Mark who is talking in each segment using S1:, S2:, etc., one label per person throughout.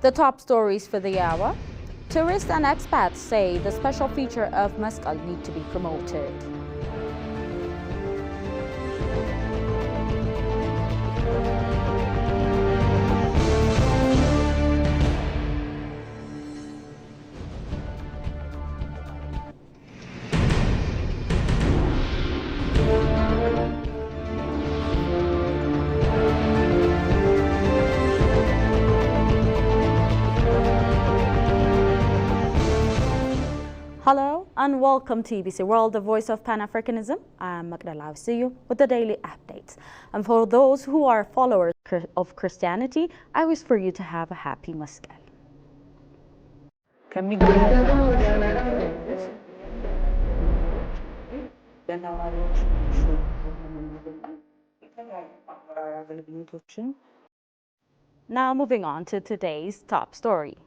S1: The top stories for the hour. Tourists and expats say the special feature of Mescal need to be promoted. Hello and welcome to EBC World, the voice of Pan-Africanism. I'm Magdala Ausiu with the daily updates. And for those who are followers of Christianity, I wish for you to have a happy Mescal. Now moving on to today's top story.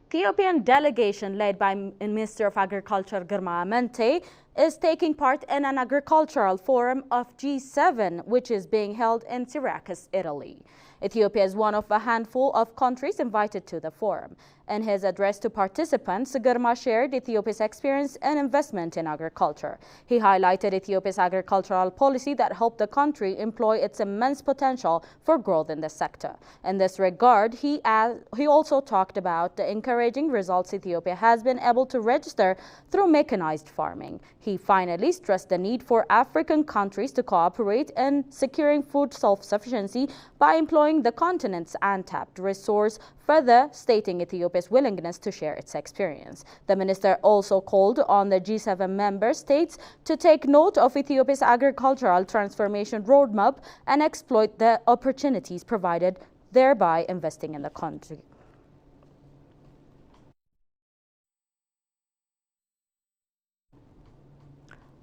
S1: Ethiopian delegation led by Minister of Agriculture Girma Amente is taking part in an agricultural forum of G7, which is being held in Syracuse, Italy. Ethiopia is one of a handful of countries invited to the forum. In his address to participants, Girma shared Ethiopia's experience and investment in agriculture. He highlighted Ethiopia's agricultural policy that helped the country employ its immense potential for growth in the sector. In this regard, he also talked about the encouraging results Ethiopia has been able to register through mechanized farming. He finally stressed the need for African countries to cooperate in securing food self-sufficiency by employing the continent's untapped resource, further stating Ethiopia's willingness to share its experience. The minister also called on the G7 member states to take note of Ethiopia's agricultural transformation roadmap and exploit the opportunities provided, thereby investing in the country.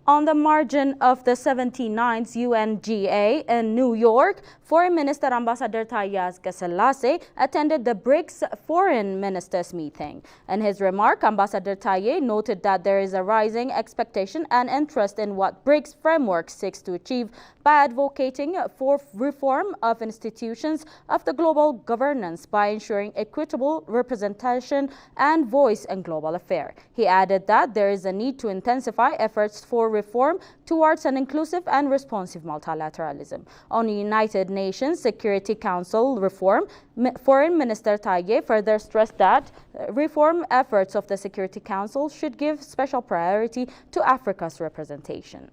S1: On the margin of the 79th UNGA in New York, Foreign Minister Ambassador Taye Asqeselase attended the BRICS Foreign Ministers meeting. In his remark, Ambassador Taye noted that there is a rising expectation and interest in what BRICS framework seeks to achieve by advocating for reform of institutions of the global governance by ensuring equitable representation and voice in global affairs. He added that there is a need to intensify efforts for reform towards an inclusive and responsive multilateralism. On United Nations Security Council reform, Foreign Minister Taye further stressed that reform efforts of the Security Council should give special priority to Africa's representation.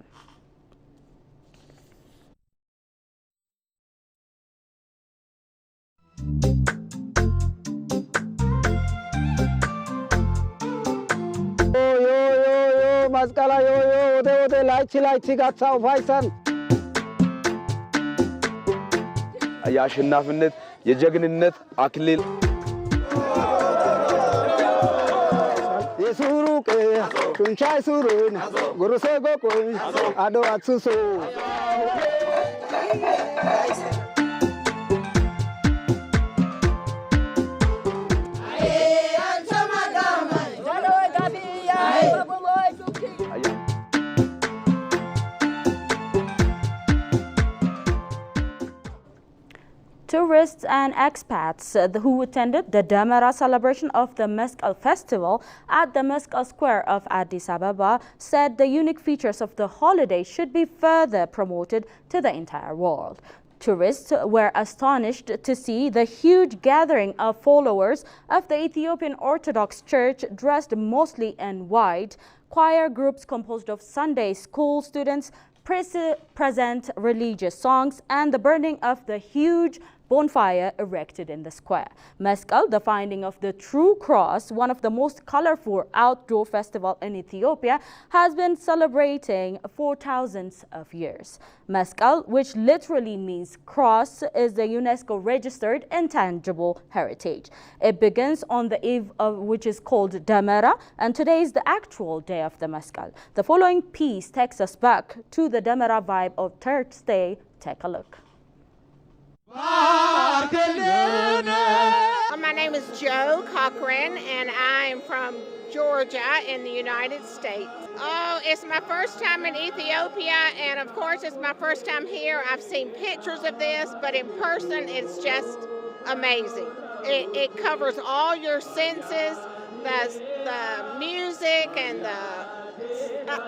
S2: Mascala yo ode ላይቺ ጋታው ፋይሰን የአሸናፊነት የጀግንነት አክሊል የሱሩቅ ቱንቻይ ሱሩን ጉሩሴ ጎቆይ አዶ አትሱሶ
S1: Tourists and expats who attended the Damara celebration of the Mescal Festival at the Mescal Square of Addis Ababa said the unique features of the holiday should be further promoted to the entire world. Tourists were astonished to see the huge gathering of followers of the Ethiopian Orthodox Church dressed mostly in white, choir groups composed of Sunday school students present religious songs, and the burning of the huge bonfire erected in the square. Mescal, the finding of the true cross, one of the most colorful outdoor festivals in Ethiopia, has been celebrating for thousands of years. Mescal, which literally means cross, is the UNESCO registered intangible heritage. It begins on the eve of which is called Damara, and today is the actual day of the Mescal. The following piece takes us back to the Damara vibe of Thursday. Take a look.
S3: My name is Jo Cochran, and I'm from Georgia in the United States. Oh, it's my first time in Ethiopia, and of course it's my first time here. I've seen pictures of this, but in person it's just amazing. it covers all your senses, the music and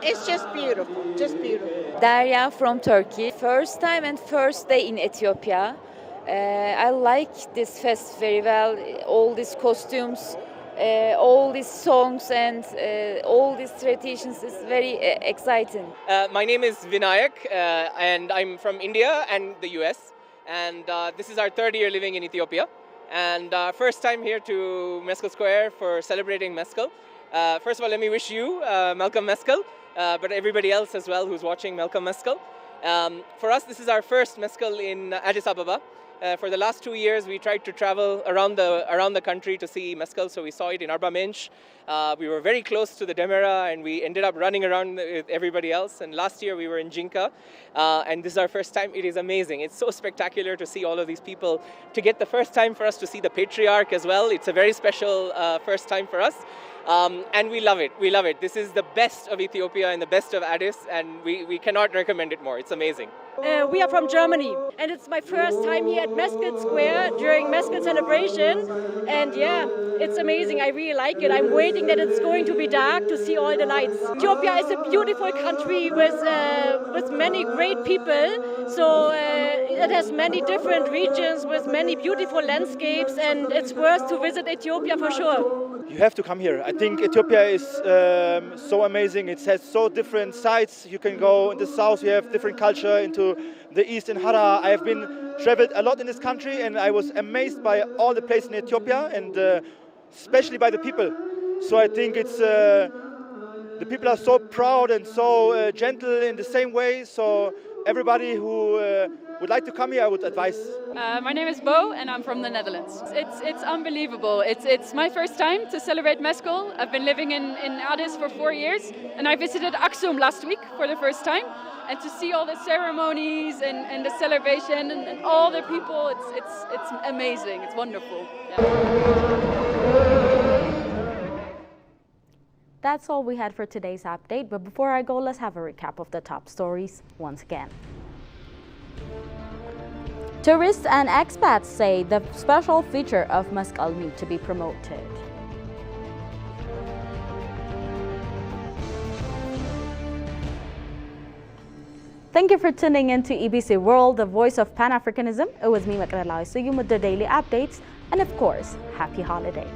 S3: it's just beautiful, just beautiful.
S4: Derya from Turkey. First time and first day in Ethiopia. I like this fest very well. All these costumes, all these songs and all these traditions is very exciting.
S5: My name is Vinayak and I'm from India and the US. And this is our third year living in Ethiopia. And first time here to Mescal Square for celebrating Mescal. First of all, let me wish you Malcolm Mescal, but everybody else as well who's watching Malcolm Mescal. For us, this is our first Mescal in Addis Ababa. For the last 2 years, we tried to travel around the country to see Mescal, so we saw it in Arba Mensch. We were very close to the Demera, and we ended up running around with everybody else. And last year, we were in Jinka, and this is our first time. It is amazing. It's so spectacular to see all of these people. To get the first time for us to see the Patriarch as well, it's a very special first time for us. And we love it. We love it. This is the best of Ethiopia and the best of Addis, and we cannot recommend it more. It's amazing.
S6: We are from Germany, and it's my first time here at Mescal Square during Mescal celebration. And yeah, it's amazing. I really like it. I'm waiting that it's going to be dark to see all the lights. Ethiopia is a beautiful country with many great people. So it has many different regions with many beautiful landscapes, and it's worth to visit Ethiopia for sure.
S7: You have to come here. I think Ethiopia is so amazing. It has so different sides. You can go in the south, you have different culture, into the east in Hara. I have been traveled a lot in this country, and I was amazed by all the places in Ethiopia, and especially by the people. So I think it's the people are so proud and so gentle in the same way. So everybody who would like to come here, I would advise.
S8: My name is Bo, and I'm from the Netherlands. It's unbelievable. It's my first time to celebrate Mescal. I've been living in Addis for 4 years, and I visited Aksum last week for the first time. And to see all the ceremonies and the celebration and all the people, it's amazing. It's wonderful.
S1: That's all we had for today's update, but before I go, let's have a recap of the top stories once again. Tourists and expats say the special feature of Mescal need to be promoted. Thank you for tuning in to EBC World, the voice of Pan-Africanism. It was me, Makralai Suyum, with the daily updates, and of course, happy holidays.